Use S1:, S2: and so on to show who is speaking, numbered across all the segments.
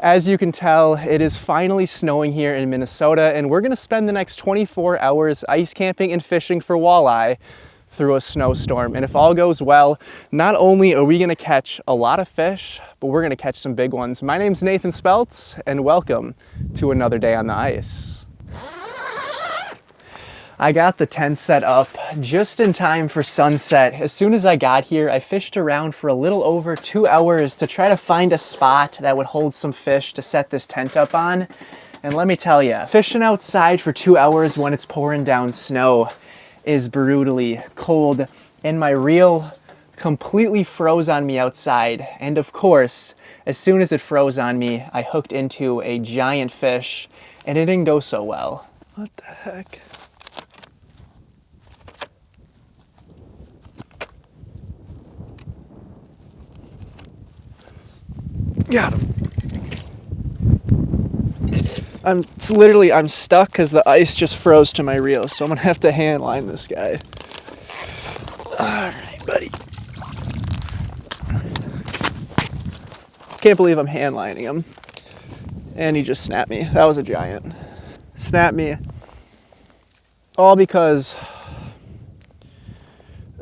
S1: As you can tell, it is finally snowing here in Minnesota, and we're gonna spend the next 24 hours ice camping and fishing for walleye through a snowstorm. And if all goes well, not only are we gonna catch a lot of fish, but we're gonna catch some big ones. My name's Nathan Speltz, and welcome to another day on the ice. I got the tent set up just in time for sunset. As soon as I got here, I fished around for a little over 2 hours to try to find a spot that would hold some fish to set this tent up on. And let me tell you, fishing outside for 2 hours when it's pouring down snow is brutally cold, and my reel completely froze on me outside. And of course, as soon as it froze on me, I hooked into a giant fish, and it didn't go so well. What the heck? Got him. I'm stuck because the ice just froze to my reel, so I'm gonna have to hand line this guy. All right, buddy. Can't believe I'm hand lining him. And he just snapped me. That was a giant. Snapped me. All because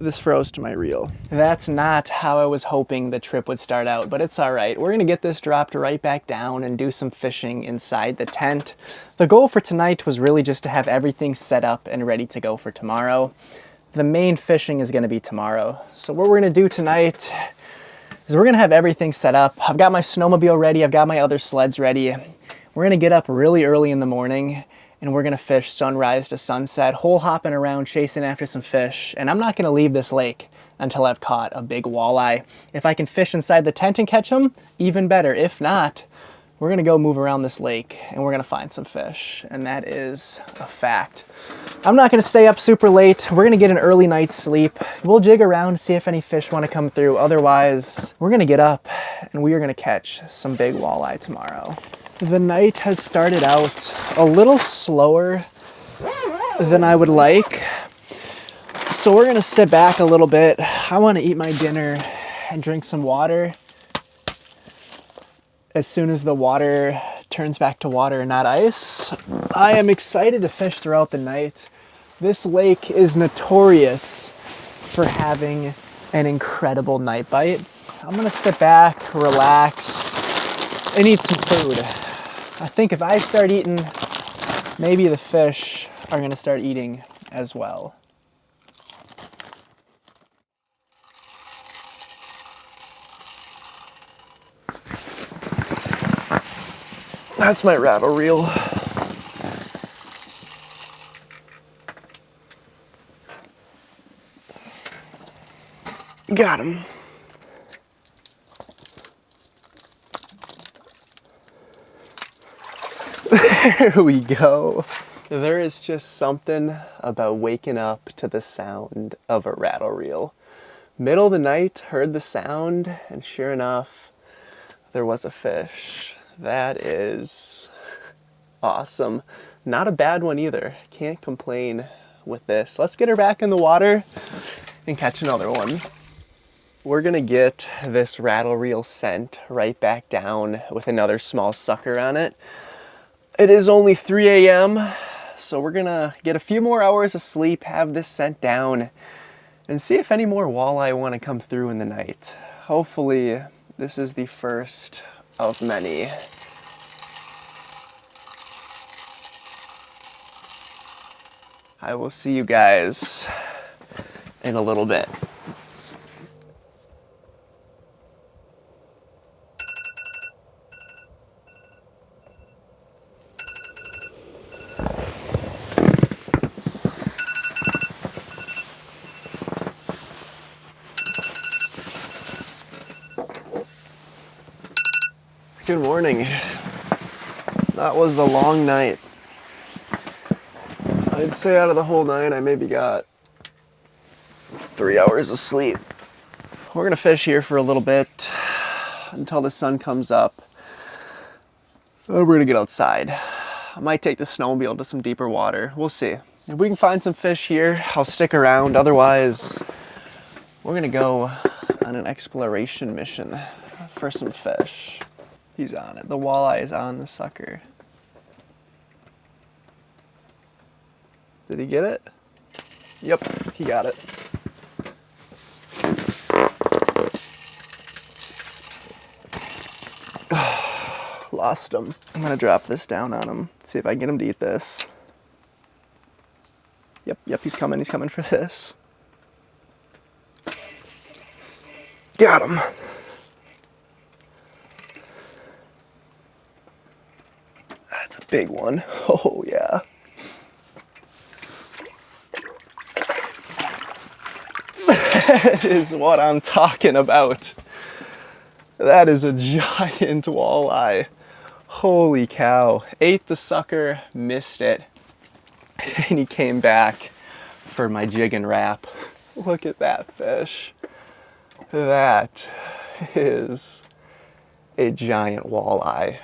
S1: this froze to my reel. That's not how I was hoping the trip would start out, but it's all right. We're gonna get this dropped right back down and do some fishing inside the tent. The goal for tonight was really just to have everything set up and ready to go for tomorrow. The main fishing is gonna be tomorrow. So what we're gonna do tonight is we're gonna have everything set up. I've got my snowmobile ready, I've got my other sleds ready. We're gonna get up really early in the morning, and we're gonna fish sunrise to sunset, hole hopping around, chasing after some fish. And I'm not gonna leave this lake until I've caught a big walleye. If I can fish inside the tent and catch them, even better. If not, we're gonna go move around this lake and we're gonna find some fish. And that is a fact. I'm not gonna stay up super late. We're gonna get an early night's sleep. We'll jig around, see if any fish wanna come through. Otherwise, we're gonna get up and we are gonna catch some big walleye tomorrow. The night has started out a little slower than I would like, so we're gonna sit back a little bit. I wanna eat my dinner and drink some water as soon as the water turns back to water, not ice. I am excited to fish throughout the night. This lake is notorious for having an incredible night bite. I'm gonna sit back, relax, and eat some food. I think if I start eating, maybe the fish are gonna start eating as well. That's my rattle reel. Got him. There we go. There is just something about waking up to the sound of a rattle reel. Middle of the night, heard the sound, and sure enough, there was a fish. That is awesome. Not a bad one either. Can't complain with this. Let's get her back in the water and catch another one. We're gonna get this rattle reel sent right back down with another small sucker on it. It is only 3 a.m., so we're gonna get a few more hours of sleep, have this sent down, and see if any more walleye wanna come through in the night. Hopefully, this is the first of many. I will see you guys in a little bit. Good morning. That was a long night. I'd say out of the whole night, I maybe got 3 hours of sleep. We're gonna fish here for a little bit until the sun comes up. Then we're gonna get outside. I might take the snowmobile to some deeper water. We'll see. If we can find some fish here, I'll stick around. Otherwise, we're gonna go on an exploration mission for some fish. He's on it. The walleye is on the sucker. Did he get it? Yep, he got it. Lost him. I'm gonna drop this down on him. See if I can get him to eat this. Yep, he's coming for this. Got him. That's a big one. Oh yeah. That is what I'm talking about. That is a giant walleye. Holy cow. Ate the sucker, missed it, and he came back for my jig and wrap. Look at that fish. That is a giant walleye.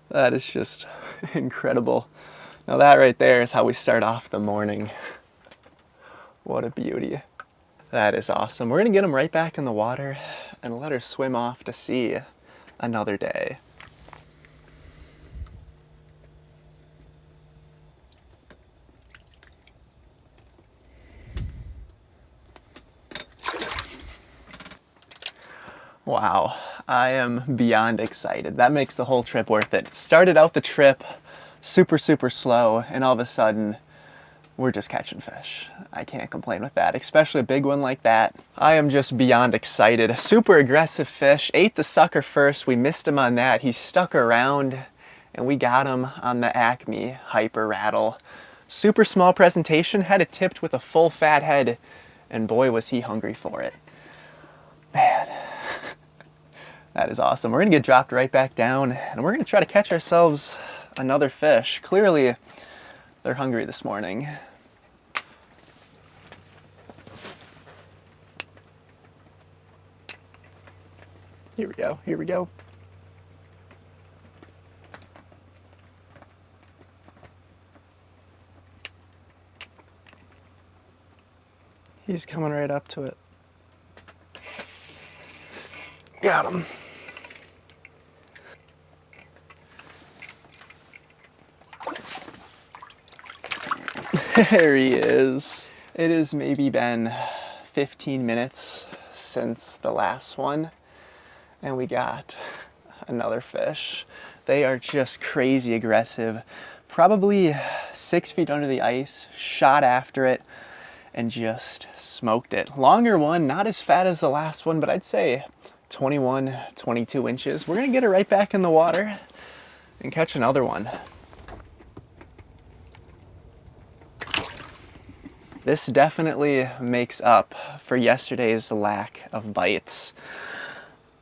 S1: That is just incredible. Now that right there is how we start off the morning. What a beauty. That is awesome. We're gonna get him right back in the water and let her swim off to sea another day. Wow, I am beyond excited. That makes the whole trip worth it. Started out the trip super slow, and all of a sudden we're just catching fish. I can't complain with that, especially a big one like that. I am just beyond excited. Super aggressive fish. Ate the sucker first. We missed him on that. He stuck around and we got him on the Acme Hyper Rattle. Super small presentation, had it tipped with a full fat head, and boy was he hungry for it. Man, that is awesome. We're gonna get dropped right back down and we're gonna try to catch ourselves another fish. Clearly they're hungry this morning. Here we go. He's coming right up to it. Got him. There he is. It has maybe been 15 minutes since the last one, and we got another fish. They are just crazy aggressive. Probably 6 feet under the ice, shot after it, and just smoked it. Longer one, not as fat as the last one, but I'd say 21, 22 inches. We're gonna get it right back in the water and catch another one. This definitely makes up for yesterday's lack of bites.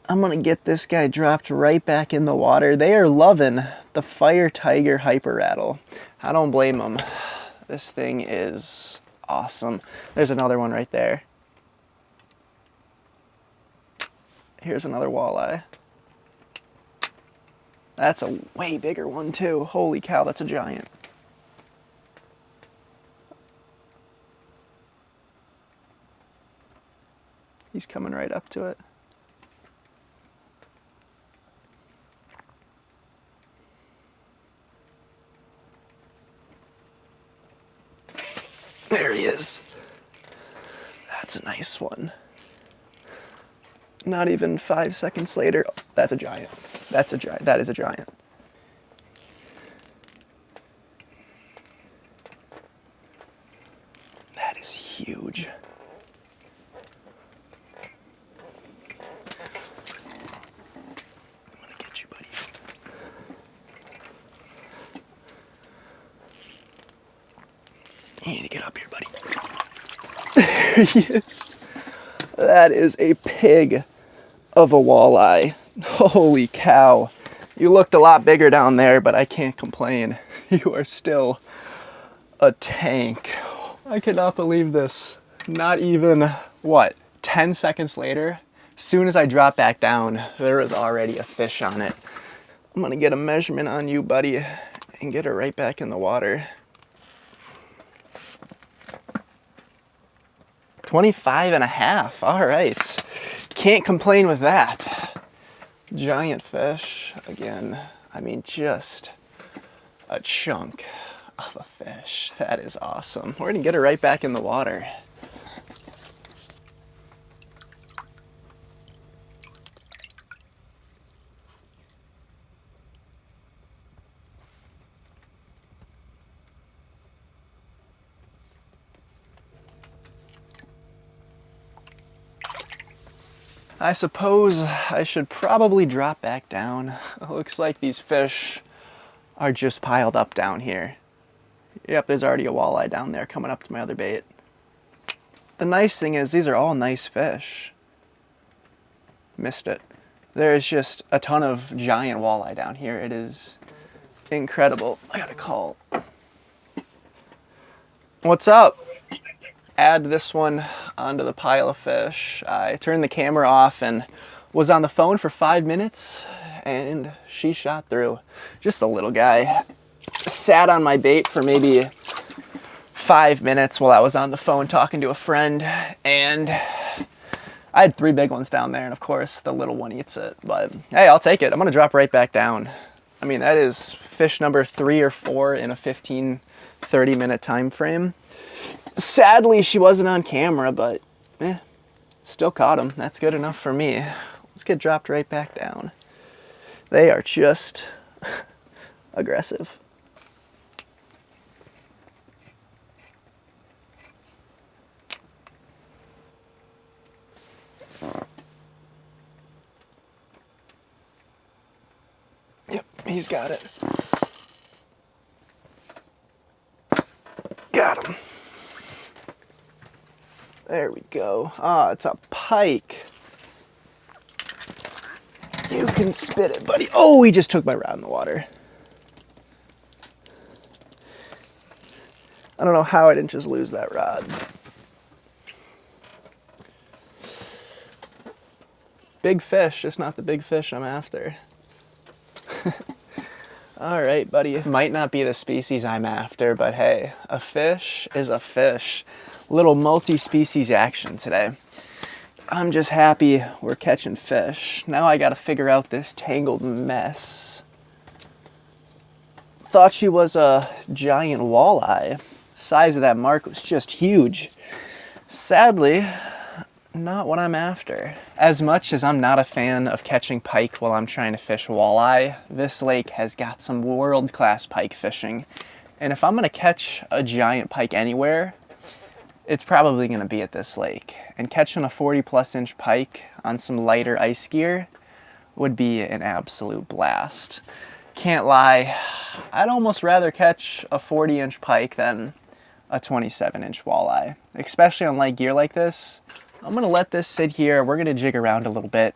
S1: I'm gonna get this guy dropped right back in the water. They are loving the Fire Tiger Hyper Rattle. I don't blame them. This thing is awesome. There's another one right there. Here's another walleye. That's a way bigger one too. Holy cow, that's a giant. He's coming right up to it. There he is. That's a nice one. Not even 5 seconds later, oh, that's a giant. That is a giant. That is huge. I'm gonna get you, buddy. You need to get up here, buddy. There he is. That is a pig of a walleye. Holy cow. You looked a lot bigger down there, but I can't complain. You are still a tank. I cannot believe this. Not even, 10 seconds later, as soon as I drop back down, there was already a fish on it. I'm gonna get a measurement on you, buddy, and get her right back in the water. 25 and a half, all right. Can't complain with that. Giant fish again. I mean, just a chunk of a fish. That is awesome. We're gonna get her right back in the water. I suppose I should probably drop back down. It looks like these fish are just piled up down here. Yep, there's already a walleye down there coming up to my other bait. The nice thing is these are all nice fish. Missed it. There's just a ton of giant walleye down here. It is incredible. I gotta call. What's up? Add this one onto the pile of fish. I turned the camera off and was on the phone for 5 minutes and she shot through. Just a little guy. Sat on my bait for maybe 5 minutes while I was on the phone talking to a friend, and I had 3 big ones down there, and of course the little one eats it, but hey, I'll take it. I'm gonna drop right back down. I mean, that is fish number 3 or 4 in a 15-30 minute time frame. Sadly, she wasn't on camera, but still caught them. That's good enough for me. Let's get dropped right back down. They are just aggressive. Yep, he's got it. Got him. There we go. Ah, it's a pike. You can spit it, buddy. Oh, he just took my rod in the water. I don't know how I didn't just lose that rod. Big fish, just not the big fish I'm after. All right, buddy. Might not be the species I'm after, but hey, a fish is a fish. Little multi-species action today. I'm just happy we're catching fish. Now I gotta figure out this tangled mess. Thought she was a giant walleye. Size of that mark was just huge. Sadly, not what I'm after. As much as I'm not a fan of catching pike while I'm trying to fish walleye, this lake has got some world-class pike fishing. And if I'm gonna catch a giant pike anywhere, it's probably gonna be at this lake. And catching a 40+ inch pike on some lighter ice gear would be an absolute blast. Can't lie, I'd almost rather catch a 40-inch pike than a 27-inch walleye, especially on light gear like this. I'm gonna let this sit here. We're gonna jig around a little bit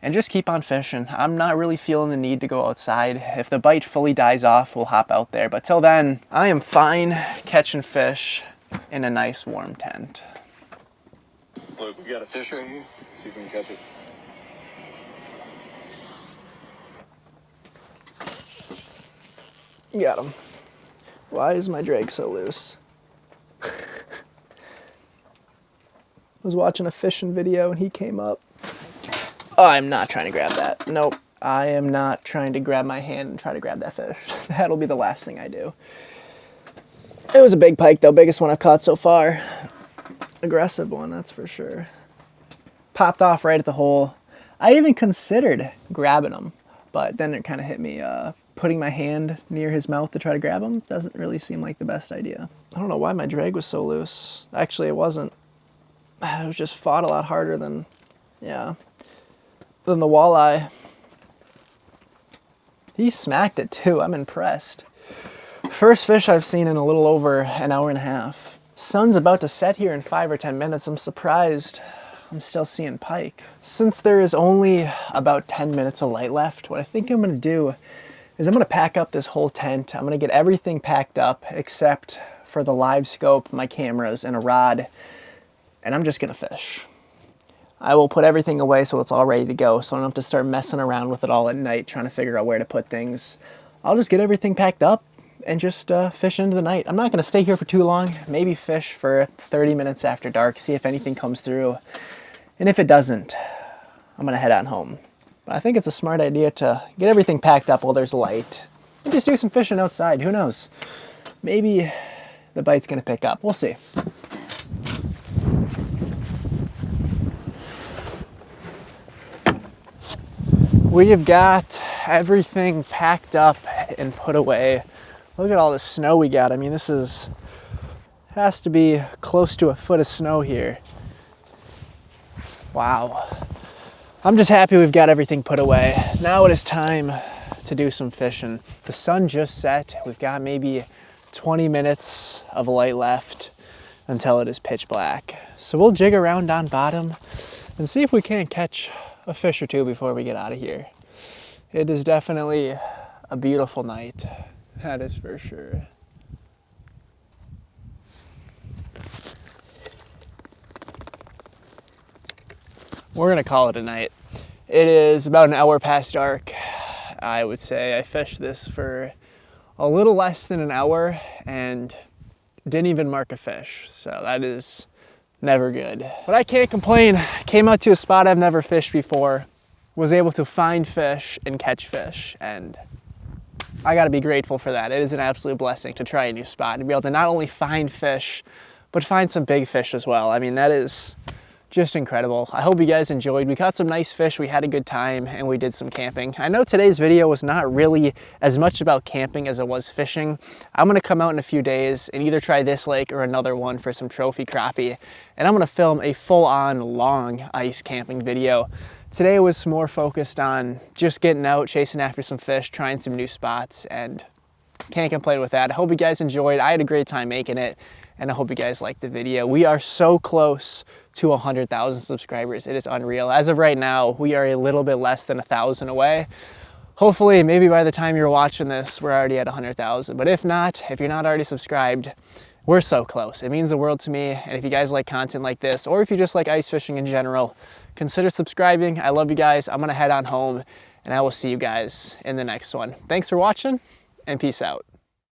S1: and just keep on fishing. I'm not really feeling the need to go outside. If the bite fully dies off, we'll hop out there. But till then, I am fine catching fish in a nice warm tent.
S2: Look, we got a fish right here. See if we can catch it.
S1: Got him. Why is my drag so loose? I was watching a fishing video and he came up. Oh, I'm not trying to grab that. Nope. I am not trying to grab my hand and try to grab that fish. That'll be the last thing I do. It was a big pike though, biggest one I've caught so far. Aggressive one, that's for sure. Popped off right at the hole. I even considered grabbing him, but then it kind of hit me. Putting my hand near his mouth to try to grab him doesn't really seem like the best idea. I don't know why my drag was so loose. Actually, it wasn't. It was just fought a lot harder than the walleye. He smacked it too. I'm impressed. First fish I've seen in a little over an hour and a half. Sun's about to set here in 5 or 10 minutes. I'm surprised I'm still seeing pike. Since there is only about 10 minutes of light left, what I think I'm gonna do is I'm gonna pack up this whole tent. I'm gonna get everything packed up except for the live scope, my cameras, and a rod, and I'm just gonna fish. I will put everything away so it's all ready to go, so I don't have to start messing around with it all at night trying to figure out where to put things. I'll just get everything packed up and just fish into the night. I'm not gonna stay here for too long, maybe fish for 30 minutes after dark, see if anything comes through. And if it doesn't, I'm gonna head on home. But I think it's a smart idea to get everything packed up while there's light and just do some fishing outside. Who knows? Maybe the bite's gonna pick up. We'll see. We've got everything packed up and put away. Look at all the snow we got. I mean, this has to be close to a foot of snow here. Wow. I'm just happy we've got everything put away. Now it is time to do some fishing. The sun just set. We've got maybe 20 minutes of light left until it is pitch black. So we'll jig around on bottom and see if we can't catch a fish or two before we get out of here. It is definitely a beautiful night. That is for sure. We're gonna call it a night. It is about an hour past dark. I would say I fished this for a little less than an hour and didn't even mark a fish. So that is never good. But I can't complain. Came out to a spot I've never fished before, was able to find fish and catch fish, and I gotta be grateful for that. It is an absolute blessing to try a new spot and be able to not only find fish, but find some big fish as well. I mean, that is just incredible. I hope you guys enjoyed. We caught some nice fish, we had a good time, and we did some camping. I know today's video was not really as much about camping as it was fishing. I'm gonna come out in a few days and either try this lake or another one for some trophy crappie, and I'm gonna film a full-on long ice camping video. Today was more focused on just getting out, chasing after some fish, trying some new spots, and can't complain with that. I hope you guys enjoyed. I had a great time making it, and I hope you guys liked the video. We are so close to 100,000 subscribers. It is unreal. As of right now, we are a little bit less than 1,000 away. Hopefully, maybe by the time you're watching this, we're already at 100,000. But if not, if you're not already subscribed, we're so close. It means the world to me. And if you guys like content like this, or if you just like ice fishing in general, consider subscribing. I love you guys. I'm gonna head on home, and I will see you guys in the next one. Thanks for watching, and peace out.